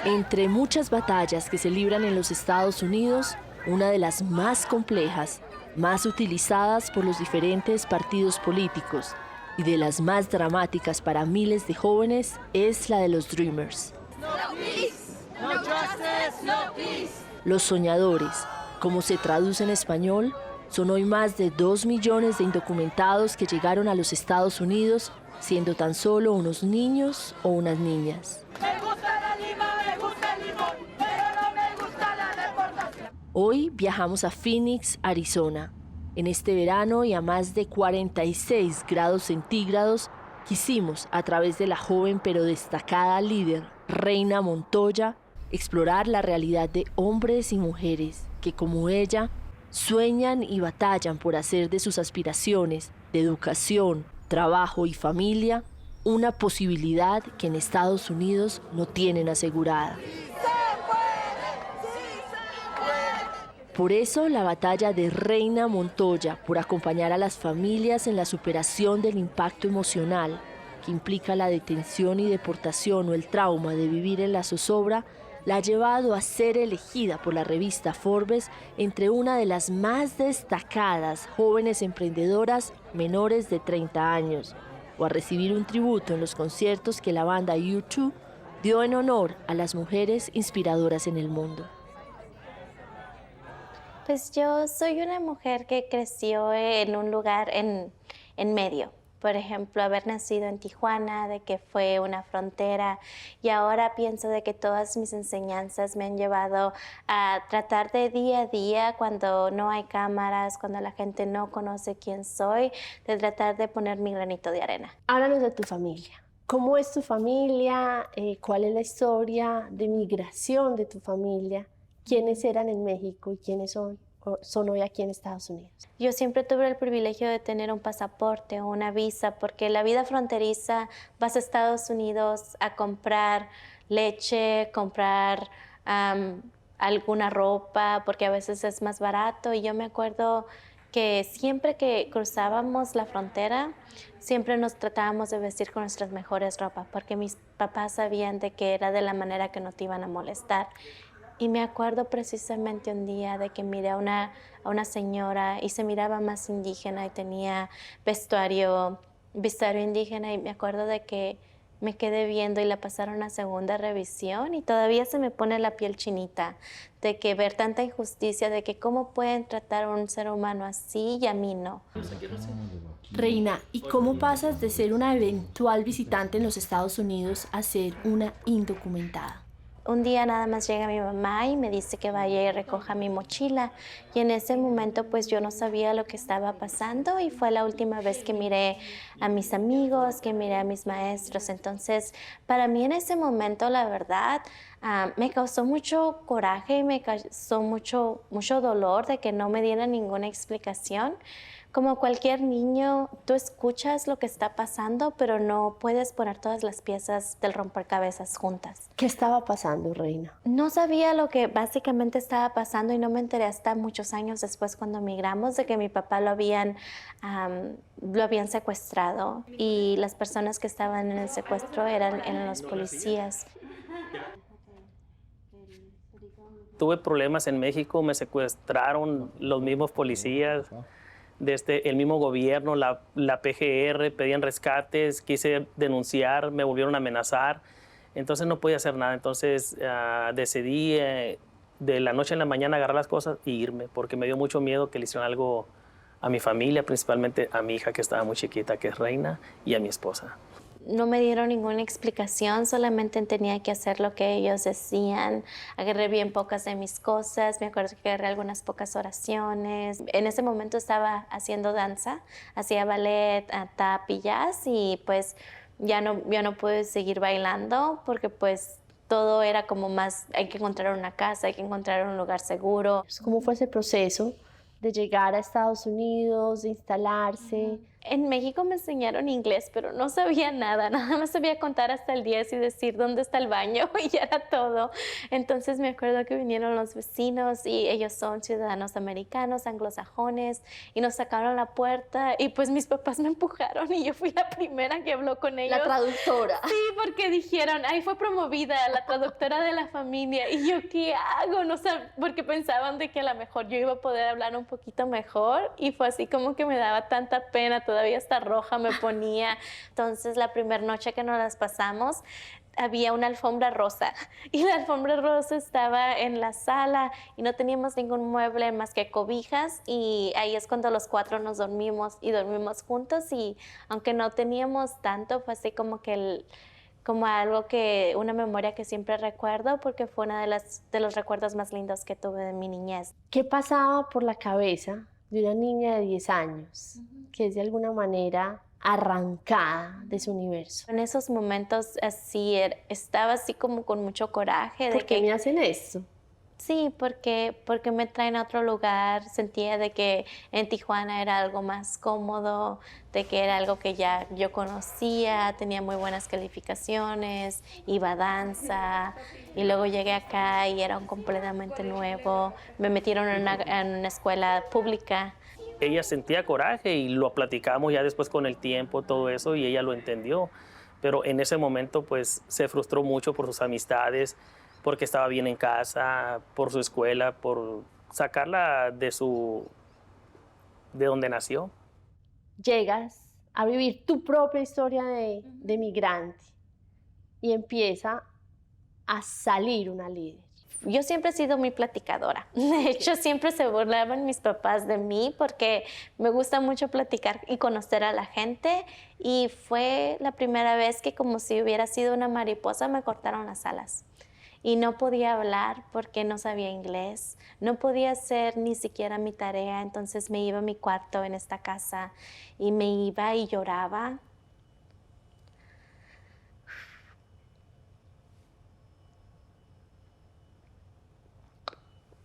Entre muchas batallas que se libran en los Estados Unidos, una de las más complejas, más utilizadas por los diferentes partidos políticos y de las más dramáticas para miles de jóvenes es la de los Dreamers. No peace, no justice, no peace. Los soñadores, como se traduce en español, son hoy más de 2 millones de indocumentados que llegaron a los Estados Unidos siendo tan solo unos niños o unas niñas. Me gusta la lima, me gusta el limón, pero no me gusta la deportación. Hoy viajamos a Phoenix, Arizona. En este verano y a más de 46 grados centígrados, quisimos, a través de la joven pero destacada líder Reina Montoya, explorar la realidad de hombres y mujeres que, como ella, sueñan y batallan por hacer de sus aspiraciones de educación, trabajo y familia una posibilidad que en Estados Unidos no tienen asegurada. Por eso la batalla de Reina Montoya por acompañar a las familias en la superación del impacto emocional que implica la detención y deportación o el trauma de vivir en la zozobra la ha llevado a ser elegida por la revista Forbes entre una de las más destacadas jóvenes emprendedoras menores de 30 años, o a recibir un tributo en los conciertos que la banda U2 dio en honor a las mujeres inspiradoras en el mundo. Pues yo soy una mujer que creció en un lugar en medio. Por ejemplo, haber nacido en Tijuana, de que fue una frontera, y ahora pienso de que todas mis enseñanzas me han llevado a tratar de día a día, cuando no hay cámaras, cuando la gente no conoce quién soy, de tratar de poner mi granito de arena. Háblanos de tu familia. ¿Cómo es tu familia? ¿Cuál es la historia de migración de tu familia? ¿Quiénes eran en México y quiénes son hoy aquí en Estados Unidos? Yo siempre tuve el privilegio de tener un pasaporte o una visa, porque la vida fronteriza, vas a Estados Unidos a comprar leche, comprar alguna ropa, porque a veces es más barato. Y yo me acuerdo que siempre que cruzábamos la frontera, siempre nos tratábamos de vestir con nuestras mejores ropas, porque mis papás sabían de que era de la manera que no te iban a molestar. Y me acuerdo precisamente un día de que miré a una señora y se miraba más indígena y tenía vestuario indígena, y me acuerdo de que me quedé viendo y la pasaron a segunda revisión y todavía se me pone la piel chinita de que ver tanta injusticia, de que cómo pueden tratar a un ser humano así y a mí no. Reina, ¿y cómo pasas de ser una eventual visitante en los Estados Unidos a ser una indocumentada? Un día nada más llega mi mamá y me dice que vaya y recoja mi mochila, y en ese momento pues yo no sabía lo que estaba pasando, y fue la última vez que miré a mis amigos, que miré a mis maestros. Entonces para mí en ese momento la verdad me causó mucho coraje y me causó mucho dolor de que no me dieran ninguna explicación. Como cualquier niño, tú escuchas lo que está pasando, pero no puedes poner todas las piezas del rompecabezas juntas. ¿Qué estaba pasando, Reina? No sabía lo que básicamente estaba pasando, y no me enteré hasta muchos años después, cuando migramos, de que mi papá lo habían secuestrado, y las personas que estaban en el secuestro eran los policías. Tuve problemas en México, me secuestraron los mismos policías. Desde el mismo gobierno, la PGR, pedían rescates, quise denunciar, me volvieron a amenazar, entonces no podía hacer nada. Entonces decidí de la noche a la mañana agarrar las cosas e irme, porque me dio mucho miedo que le hicieran algo a mi familia, principalmente a mi hija que estaba muy chiquita, que es Reina, y a mi esposa. No me dieron ninguna explicación, solamente tenía que hacer lo que ellos decían. Agarré bien pocas de mis cosas, me acuerdo que agarré algunas pocas oraciones. En ese momento estaba haciendo danza, hacía ballet, tap y jazz, y pues ya no pude seguir bailando, porque pues todo era como más, hay que encontrar una casa, hay que encontrar un lugar seguro. ¿Cómo fue ese proceso de llegar a Estados Unidos, de instalarse? En México me enseñaron inglés, pero no sabía nada más sabía contar hasta el 10 y decir dónde está el baño, y ya era todo. Entonces me acuerdo que vinieron los vecinos, y ellos son ciudadanos americanos, anglosajones, y nos sacaron a la puerta, y pues mis papás me empujaron y yo fui la primera que habló con ellos. La traductora. Sí, porque dijeron, ahí fue promovida la traductora de la familia. Y yo, ¿qué hago? No sé, porque pensaban de que a lo mejor yo iba a poder hablar un poquito mejor. Y fue así como que me daba tanta pena, todavía hasta roja me ponía. Entonces, la primera noche que nos las pasamos, había una alfombra rosa y la alfombra rosa estaba en la sala y no teníamos ningún mueble más que cobijas, y ahí es cuando los 4 nos dormimos y dormimos juntos, y aunque no teníamos tanto, fue así como que como algo que, una memoria que siempre recuerdo, porque fue una de los recuerdos más lindos que tuve de mi niñez. ¿Qué pasaba por la cabeza de una niña de 10 años que es de alguna manera arrancada de su universo? En esos momentos así estaba así como con mucho coraje. ¿Por qué me hacen esto? Sí, porque me traen a otro lugar. Sentía de que en Tijuana era algo más cómodo, de que era algo que ya yo conocía, tenía muy buenas calificaciones, iba a danza, y luego llegué acá y era un completamente nuevo. Me metieron en una escuela pública. Ella sentía coraje y lo platicamos ya después con el tiempo, todo eso, y ella lo entendió. Pero en ese momento pues se frustró mucho por sus amistades, porque estaba bien en casa, por su escuela, por sacarla de donde nació. Llegas a vivir tu propia historia de migrante y empieza a salir una líder. Yo siempre he sido muy platicadora. De hecho, siempre se burlaban mis papás de mí porque me gusta mucho platicar y conocer a la gente. Y fue la primera vez que, como si hubiera sido una mariposa, me cortaron las alas. Y no podía hablar porque no sabía inglés. No podía hacer ni siquiera mi tarea. Entonces me iba a mi cuarto en esta casa y me iba y lloraba.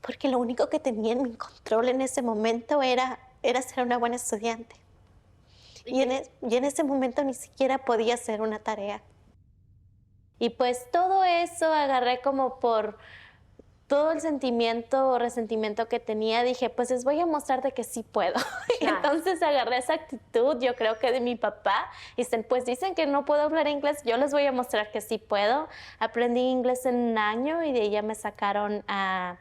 Porque lo único que tenía en mi control en ese momento era ser una buena estudiante. Y en ese momento ni siquiera podía hacer una tarea. Y pues todo eso agarré como por todo el sentimiento o resentimiento que tenía. Dije, pues les voy a mostrar de que sí puedo. Y entonces agarré esa actitud, yo creo que de mi papá. Y pues dicen que no puedo hablar inglés, yo les voy a mostrar que sí puedo. Aprendí inglés en un año y de ahí ya me sacaron a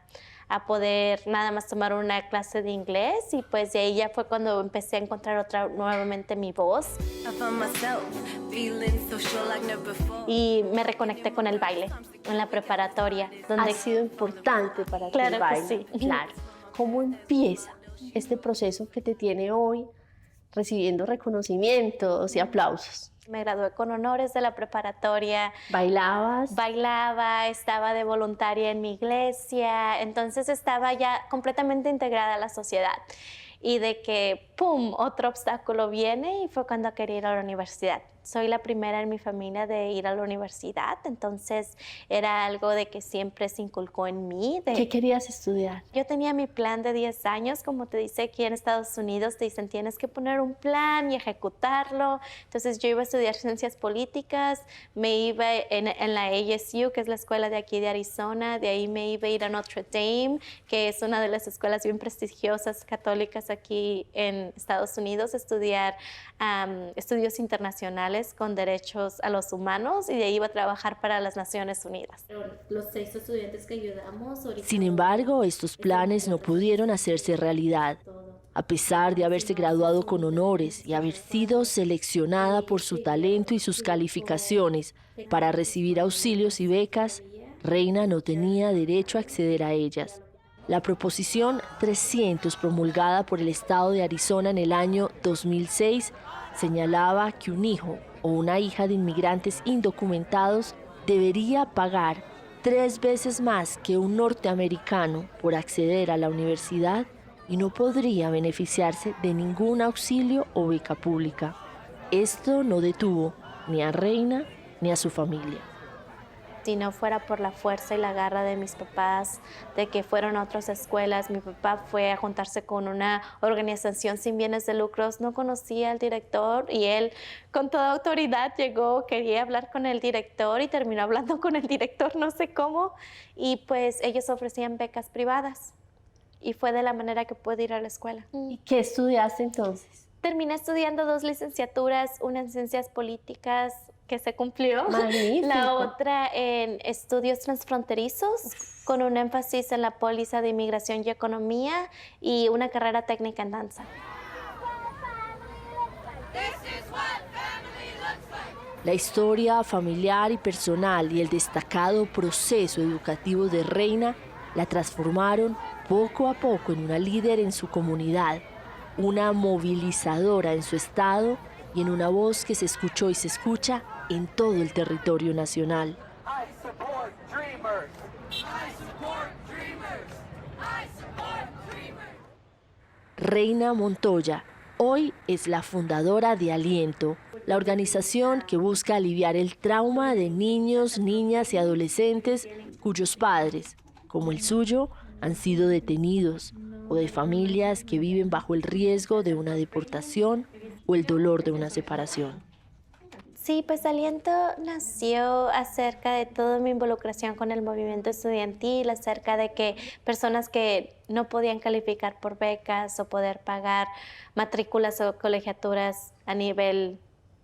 poder nada más tomar una clase de inglés, y pues de ahí ya fue cuando empecé a encontrar nuevamente mi voz. Y me reconecté con el baile en la preparatoria. Ha sido importante para ti el baile. Sí. Claro. ¿Cómo empieza este proceso que te tiene hoy recibiendo reconocimientos y aplausos? Me gradué con honores de la preparatoria. ¿Bailabas? Bailaba, estaba de voluntaria en mi iglesia, entonces estaba ya completamente integrada a la sociedad. Y de que, ¡pum!, otro obstáculo viene, y fue cuando quería ir a la universidad. Soy la primera en mi familia de ir a la universidad, entonces era algo de que siempre se inculcó en mí. ¿Qué querías estudiar? Yo tenía mi plan de 10 años, como te dice aquí en Estados Unidos, te dicen tienes que poner un plan y ejecutarlo. Entonces yo iba a estudiar ciencias políticas, me iba en la ASU, que es la escuela de aquí de Arizona, de ahí me iba a ir a Notre Dame, que es una de las escuelas bien prestigiosas católicas aquí en Estados Unidos, estudiar estudios internacionales con derechos a los humanos, y de ahí iba a trabajar para las Naciones Unidas. Los 6 estudiantes que ayudamos... Sin embargo, estos planes no pudieron hacerse realidad. A pesar de haberse graduado con honores y haber sido seleccionada por su talento y sus calificaciones para recibir auxilios y becas, Reina no tenía derecho a acceder a ellas. La Proposición 300, promulgada por el estado de Arizona en el año 2006, señalaba que un hijo o una hija de inmigrantes indocumentados debería pagar 3 veces más que un norteamericano por acceder a la universidad y no podría beneficiarse de ningún auxilio o beca pública. Esto no detuvo ni a Reina ni a su familia. Si no fuera por la fuerza y la garra de mis papás, de que fueron a otras escuelas, mi papá fue a juntarse con una organización sin bienes de lucros, no conocía al director, y él con toda autoridad llegó, quería hablar con el director y terminó hablando con el director, no sé cómo, y pues ellos ofrecían becas privadas, y fue de la manera que pude ir a la escuela. ¿Y qué estudiaste entonces? Terminé estudiando 2 licenciaturas, una en ciencias políticas, que se cumplió. Magnífico. La otra en estudios transfronterizos, con un énfasis en la póliza de inmigración y economía, y una carrera técnica en danza. La historia familiar y personal y el destacado proceso educativo de Reina la transformaron poco a poco en una líder en su comunidad, una movilizadora en su estado y en una voz que se escuchó y se escucha en todo el territorio nacional. Reina Montoya hoy es la fundadora de Aliento, la organización que busca aliviar el trauma de niños, niñas y adolescentes cuyos padres, como el suyo, han sido detenidos, o de familias que viven bajo el riesgo de una deportación o el dolor de una separación. Sí, pues Aliento nació acerca de toda mi involucración con el movimiento estudiantil, acerca de que personas que no podían calificar por becas o poder pagar matrículas o colegiaturas a nivel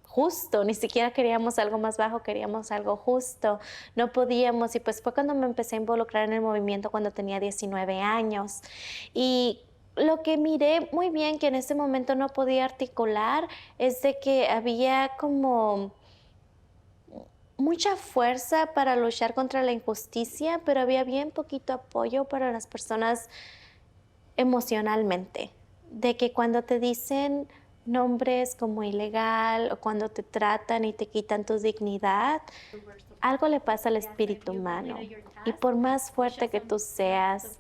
justo, ni siquiera queríamos algo más bajo, queríamos algo justo, no podíamos, y pues fue cuando me empecé a involucrar en el movimiento cuando tenía 19 años. Y lo que miré muy bien, que en ese momento no podía articular, es de que había como mucha fuerza para luchar contra la injusticia, pero había bien poquito apoyo para las personas emocionalmente. De que cuando te dicen nombres como ilegal o cuando te tratan y te quitan tu dignidad, algo le pasa al espíritu humano. Y por más fuerte que tú seas,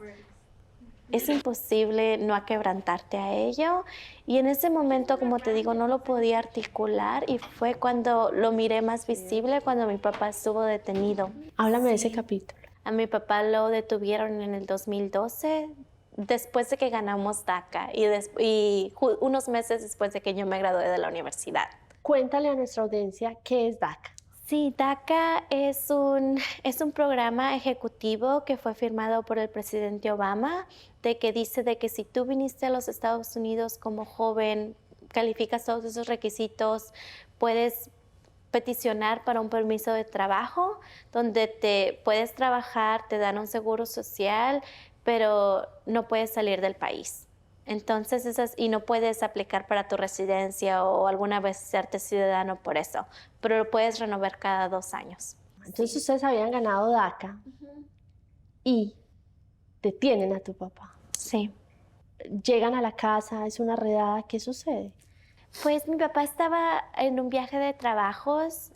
es imposible no aquebrantarte a ello. Y en ese momento, como te digo, no lo podía articular y fue cuando lo miré más visible, cuando mi papá estuvo detenido. Háblame de ese capítulo. A mi papá lo detuvieron en el 2012, después de que ganamos DACA y unos meses después de que yo me gradué de la universidad. Cuéntale a nuestra audiencia qué es DACA. Sí, DACA es un programa ejecutivo que fue firmado por el presidente Obama, de que dice de que si tú viniste a los Estados Unidos como joven, calificas todos esos requisitos, puedes peticionar para un permiso de trabajo, donde te puedes trabajar, te dan un seguro social, pero no puedes salir del país. Entonces, y no puedes aplicar para tu residencia o alguna vez serte ciudadano por eso, pero lo puedes renovar cada 2 años. Entonces ustedes habían ganado DACA y detienen a tu papá. Sí. Llegan a la casa, es una redada, ¿qué sucede? Pues mi papá estaba en un viaje de trabajos,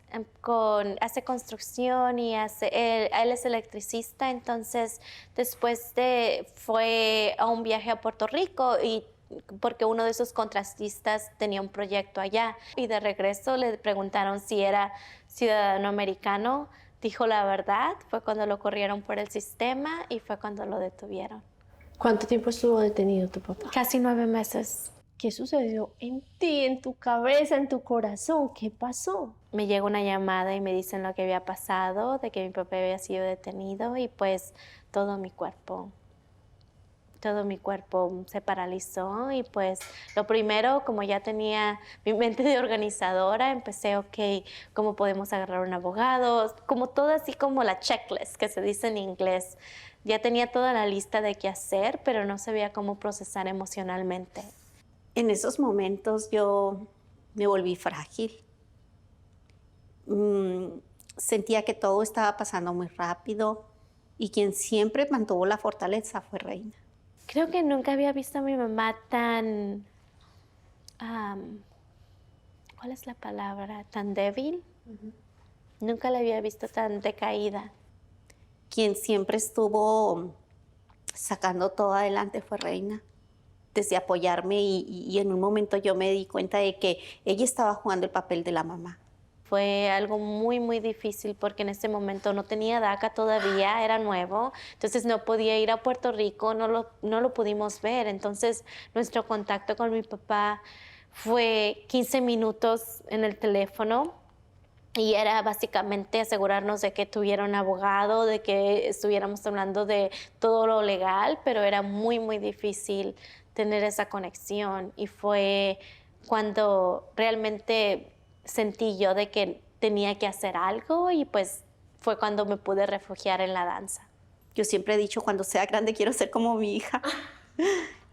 hace construcción y él es electricista, entonces después fue a un viaje a Puerto Rico porque uno de sus contratistas tenía un proyecto allá. Y de regreso le preguntaron si era ciudadano americano, dijo la verdad, fue cuando lo corrieron por el sistema y fue cuando lo detuvieron. ¿Cuánto tiempo estuvo detenido tu papá? Casi 9 meses. ¿Qué sucedió en ti, en tu cabeza, en tu corazón? ¿Qué pasó? Me llega una llamada y me dicen lo que había pasado, de que mi papá había sido detenido y pues todo mi cuerpo se paralizó y pues lo primero, como ya tenía mi mente de organizadora, empecé, ¿cómo podemos agarrar un abogado? Como todo así como la checklist que se dice en inglés. Ya tenía toda la lista de qué hacer, pero no sabía cómo procesar emocionalmente. En esos momentos yo me volví frágil. Sentía que todo estaba pasando muy rápido y quien siempre mantuvo la fortaleza fue Reina. Creo que nunca había visto a mi mamá tan, ¿cuál es la palabra? Tan débil. Nunca la había visto tan decaída. Quien siempre estuvo sacando todo adelante fue Reina. Desde apoyarme y en un momento yo me di cuenta de que ella estaba jugando el papel de la mamá. Fue algo muy, muy difícil porque en ese momento no tenía DACA todavía, era nuevo, entonces no podía ir a Puerto Rico, no lo pudimos ver. Entonces nuestro contacto con mi papá fue 15 minutos en el teléfono y era básicamente asegurarnos de que tuviera un abogado, de que estuviéramos hablando de todo lo legal, pero era muy, muy difícil tener esa conexión y fue cuando realmente sentí yo de que tenía que hacer algo y pues fue cuando me pude refugiar en la danza. Yo siempre he dicho, cuando sea grande quiero ser como mi hija.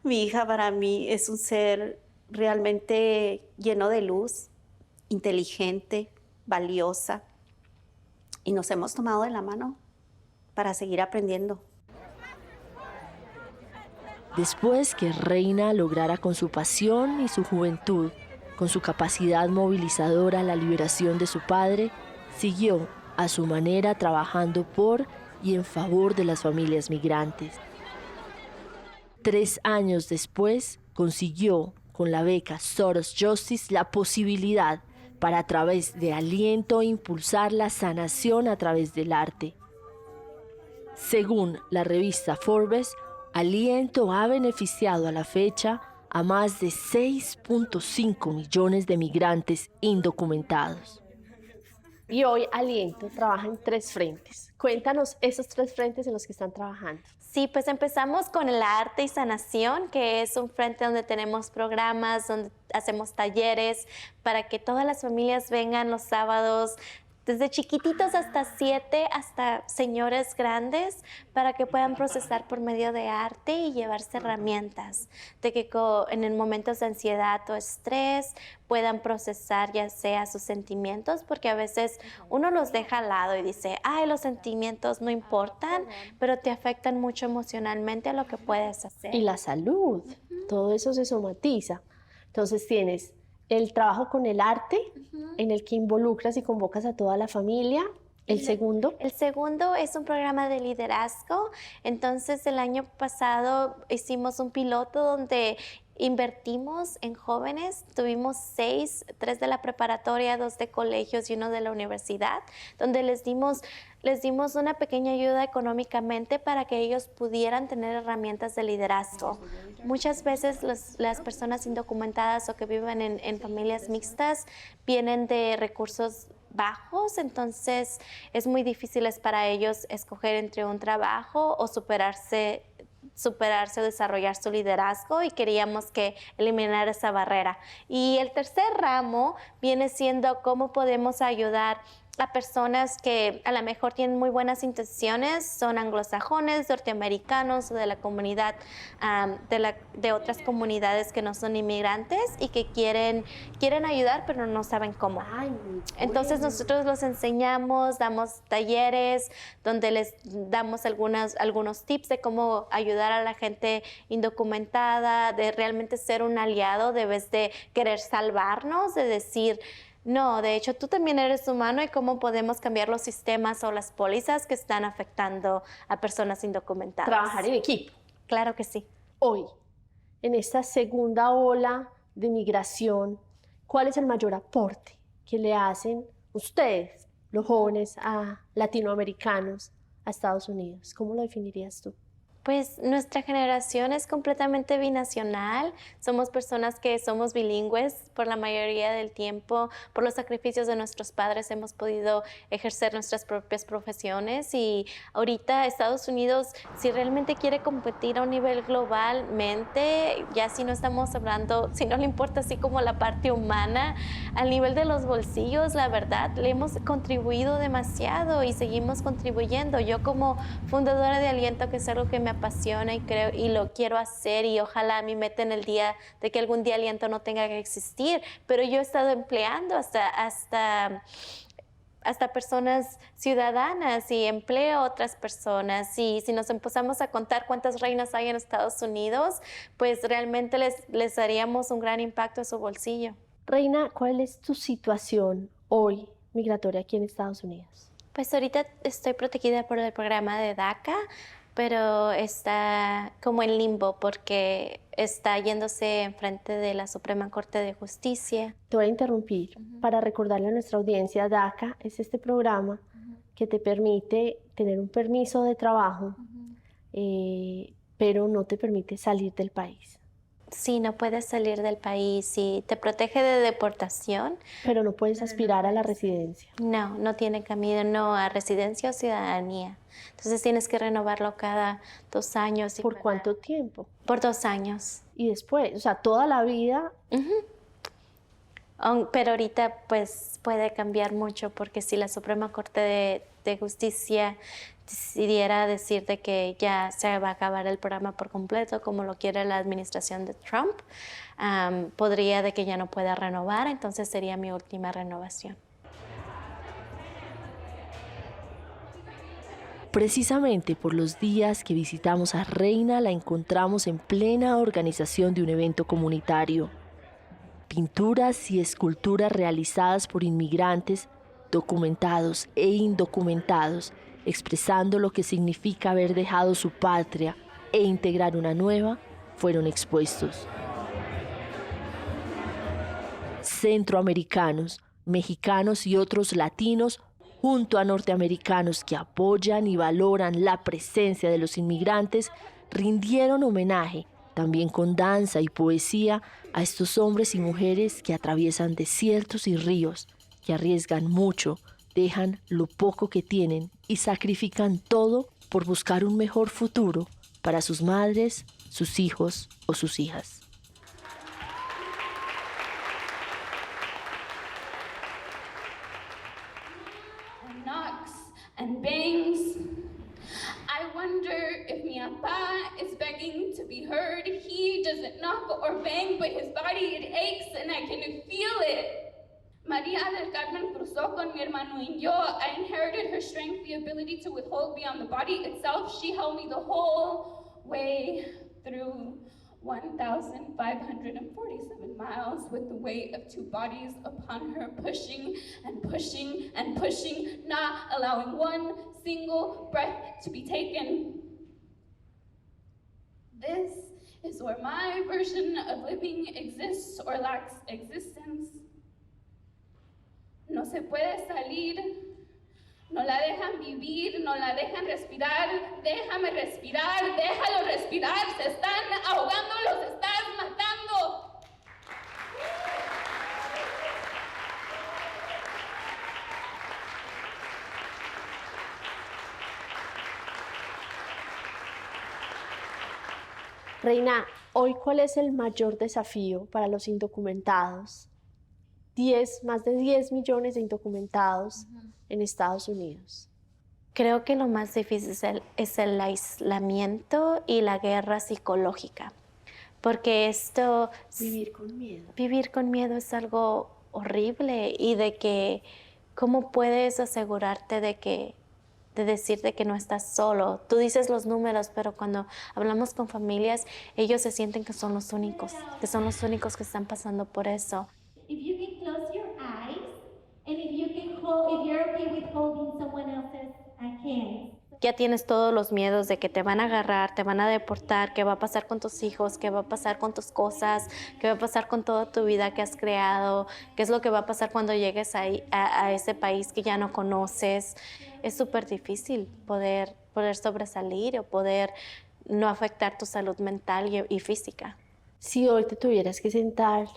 Mi hija para mí es un ser realmente lleno de luz, inteligente, valiosa. Y nos hemos tomado de la mano para seguir aprendiendo. Después que Reina lograra con su pasión y su juventud, con su capacidad movilizadora la liberación de su padre, siguió a su manera trabajando por y en favor de las familias migrantes. 3 años después, consiguió con la beca Soros Justice la posibilidad para a través de aliento impulsar la sanación a través del arte. Según la revista Forbes, Aliento ha beneficiado a la fecha a más de 6.5 millones de migrantes indocumentados. Y hoy Aliento trabaja en 3 frentes. Cuéntanos esos 3 frentes en los que están trabajando. Sí, pues empezamos con el arte y sanación, que es un frente donde tenemos programas, donde hacemos talleres para que todas las familias vengan los sábados, desde chiquititos hasta 7, hasta señores grandes, para que puedan procesar por medio de arte y llevarse herramientas, de que en momentos de ansiedad o estrés puedan procesar ya sea sus sentimientos, porque a veces uno los deja al lado y dice, ay, los sentimientos no importan, pero te afectan mucho emocionalmente a lo que puedes hacer. Y la salud, todo eso se somatiza. Entonces tienes el trabajo con el arte, en el que involucras y convocas a toda la familia. El segundo. El segundo es un programa de liderazgo. Entonces, el año pasado hicimos un piloto donde invertimos en jóvenes. Tuvimos 6, 3 de la preparatoria, 2 de colegios y 1 de la universidad, donde les dimos una pequeña ayuda económicamente para que ellos pudieran tener herramientas de liderazgo. Muchas veces las personas indocumentadas o que viven en familias mixtas vienen de recursos bajos, entonces es muy difícil para ellos escoger entre un trabajo o superarse o desarrollar su liderazgo, y queríamos que eliminar esa barrera. Y el tercer ramo viene siendo cómo podemos ayudar a personas que a lo mejor tienen muy buenas intenciones, son anglosajones, norteamericanos o de la comunidad, de otras comunidades que no son inmigrantes y que quieren ayudar pero no saben cómo. Entonces nosotros los enseñamos, damos talleres donde les damos algunos tips de cómo ayudar a la gente indocumentada, de realmente ser un aliado, de vez de querer salvarnos, de decir, no, de hecho, tú también eres humano, y cómo podemos cambiar los sistemas o las pólizas que están afectando a personas indocumentadas. Trabajar en equipo. Claro que sí. Hoy, en esta segunda ola de migración, ¿cuál es el mayor aporte que le hacen ustedes, los jóvenes latinoamericanos, a Estados Unidos? ¿Cómo lo definirías tú? Pues nuestra generación es completamente binacional. Somos personas que somos bilingües por la mayoría del tiempo. Por los sacrificios de nuestros padres hemos podido ejercer nuestras propias profesiones, y ahorita Estados Unidos, si realmente quiere competir a un nivel globalmente, ya si no estamos hablando, si no le importa así como la parte humana, al nivel de los bolsillos, la verdad, le hemos contribuido demasiado y seguimos contribuyendo. Yo como fundadora de Aliento, que es algo que me apasiona y creo y lo quiero hacer, y ojalá mi meta en el día de que algún día Aliento no tenga que existir, pero yo he estado empleando hasta personas ciudadanas y empleo a otras personas, y si nos empezamos a contar cuántas reinas hay en Estados Unidos, pues realmente les daríamos un gran impacto a su bolsillo. Reina, ¿cuál es tu situación hoy migratoria aquí en Estados Unidos? Pues ahorita estoy protegida por el programa de DACA, pero está como en limbo porque está yéndose enfrente de la Suprema Corte de Justicia. Te voy a interrumpir para recordarle a nuestra audiencia, DACA es este programa que te permite tener un permiso de trabajo, pero no te permite salir del país. Sí, no puedes salir del país y te protege de deportación. Pero no puedes aspirar a la residencia. No tiene camino a residencia o ciudadanía. Entonces tienes que renovarlo cada 2 años. ¿Por cuánto tiempo? Por 2 años. Y después, o sea, toda la vida. Pero ahorita pues puede cambiar mucho, porque si la Suprema Corte de Justicia decidiera decir de que ya se va a acabar el programa por completo, como lo quiere la administración de Trump, podría de que ya no pueda renovar, entonces sería mi última renovación. Precisamente por los días que visitamos a Reina, la encontramos en plena organización de un evento comunitario. Pinturas y esculturas realizadas por inmigrantes, documentados e indocumentados, expresando lo que significa haber dejado su patria e integrar una nueva, fueron expuestos. Centroamericanos, mexicanos y otros latinos, junto a norteamericanos que apoyan y valoran la presencia de los inmigrantes, rindieron homenaje, también con danza y poesía, a estos hombres y mujeres que atraviesan desiertos y ríos, que arriesgan mucho, dejan lo poco que tienen y sacrifican todo por buscar un mejor futuro para sus madres, sus hijos o sus hijas. Knocks and bangs. I wonder if mi papá is begging to be heard. He doesn't knock or bang, but his body, it aches and I can feel it. María del Carmen cruzó con mi hermano y yo. I inherited her strength, the ability to withhold beyond the body itself. She held me the whole way through 1,547 miles with the weight of two bodies upon her, pushing and pushing and pushing, not allowing one single breath to be taken. This is where my version of living exists or lacks existence. No se puede salir, no la dejan vivir, no la dejan respirar. Déjame respirar, déjalo respirar, se están ahogando, los estás matando. Reina, hoy, ¿cuál es el mayor desafío para los indocumentados? Más de 10 millones de indocumentados en Estados Unidos. Creo que lo más difícil es el aislamiento y la guerra psicológica, porque Vivir con miedo. Vivir con miedo es algo horrible, y de que cómo puedes asegurarte de decirte que no estás solo. Tú dices los números, pero cuando hablamos con familias, ellos se sienten que son los únicos que están pasando por eso. If you can close your eyes, and if you're okay with holding someone else's hand. Ya tienes todos los miedos de que te van a agarrar, te van a deportar, qué va a pasar con tus hijos, qué va a pasar con tus cosas, qué va a pasar con toda tu vida que has creado, qué es lo que va a pasar cuando llegues a ese país que ya no conoces. Es súper difícil poder sobresalir o poder no afectar tu salud mental y física. Si hoy te tuvieras que sentar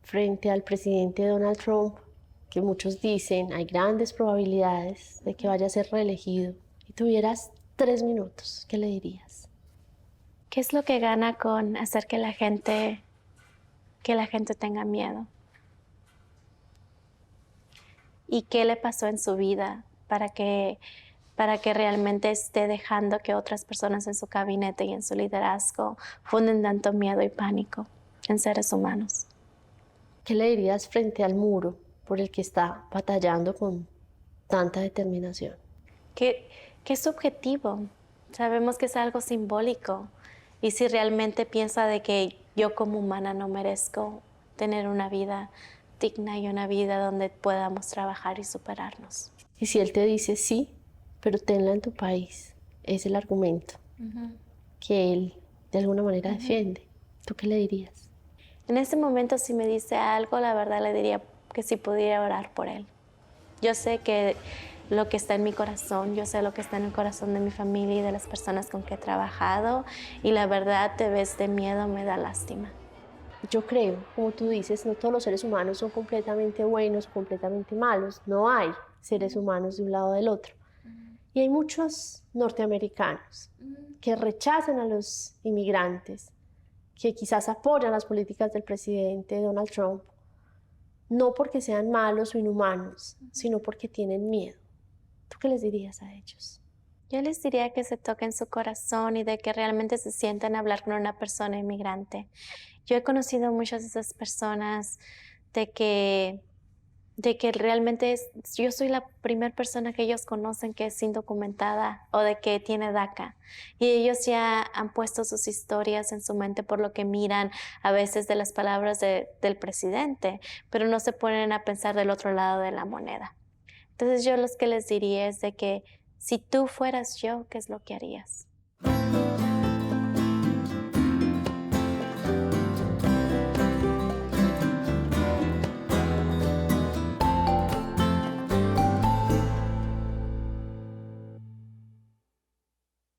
frente al presidente Donald Trump, que muchos dicen hay grandes probabilidades de que vaya a ser reelegido, y tuvieras 3 minutos, ¿qué le dirías? ¿Qué es lo que gana con hacer que la gente tenga miedo? ¿Y qué le pasó en su vida para que realmente esté dejando que otras personas en su gabinete y en su liderazgo funden tanto miedo y pánico en seres humanos? ¿Qué le dirías frente al muro por el que está batallando con tanta determinación? Que es subjetivo. Sabemos que es algo simbólico. Y si realmente piensa de que yo como humana no merezco tener una vida digna y una vida donde podamos trabajar y superarnos. Y si él te dice sí, pero tenla en tu país, es el argumento que él de alguna manera defiende, ¿tú qué le dirías? En ese momento, si me dice algo, la verdad le diría que si pudiera orar por él. Yo sé que lo que está en mi corazón, yo sé lo que está en el corazón de mi familia y de las personas con que he trabajado, y la verdad, de vez de miedo, me da lástima. Yo creo, como tú dices, no todos los seres humanos son completamente buenos, completamente malos. No hay seres humanos de un lado o del otro. Y hay muchos norteamericanos que rechazan a los inmigrantes, que quizás apoyan las políticas del presidente Donald Trump, no porque sean malos o inhumanos, sino porque tienen miedo. ¿Tú qué les dirías a ellos? Yo les diría que se toquen su corazón y de que realmente se sientan a hablar con una persona inmigrante. Yo he conocido muchas de esas personas de que realmente yo soy la primera persona que ellos conocen que es indocumentada o de que tiene DACA. Y ellos ya han puesto sus historias en su mente por lo que miran a veces de las palabras del presidente, pero no se ponen a pensar del otro lado de la moneda. Entonces yo lo que les diría es de que si tú fueras yo, ¿qué es lo que harías?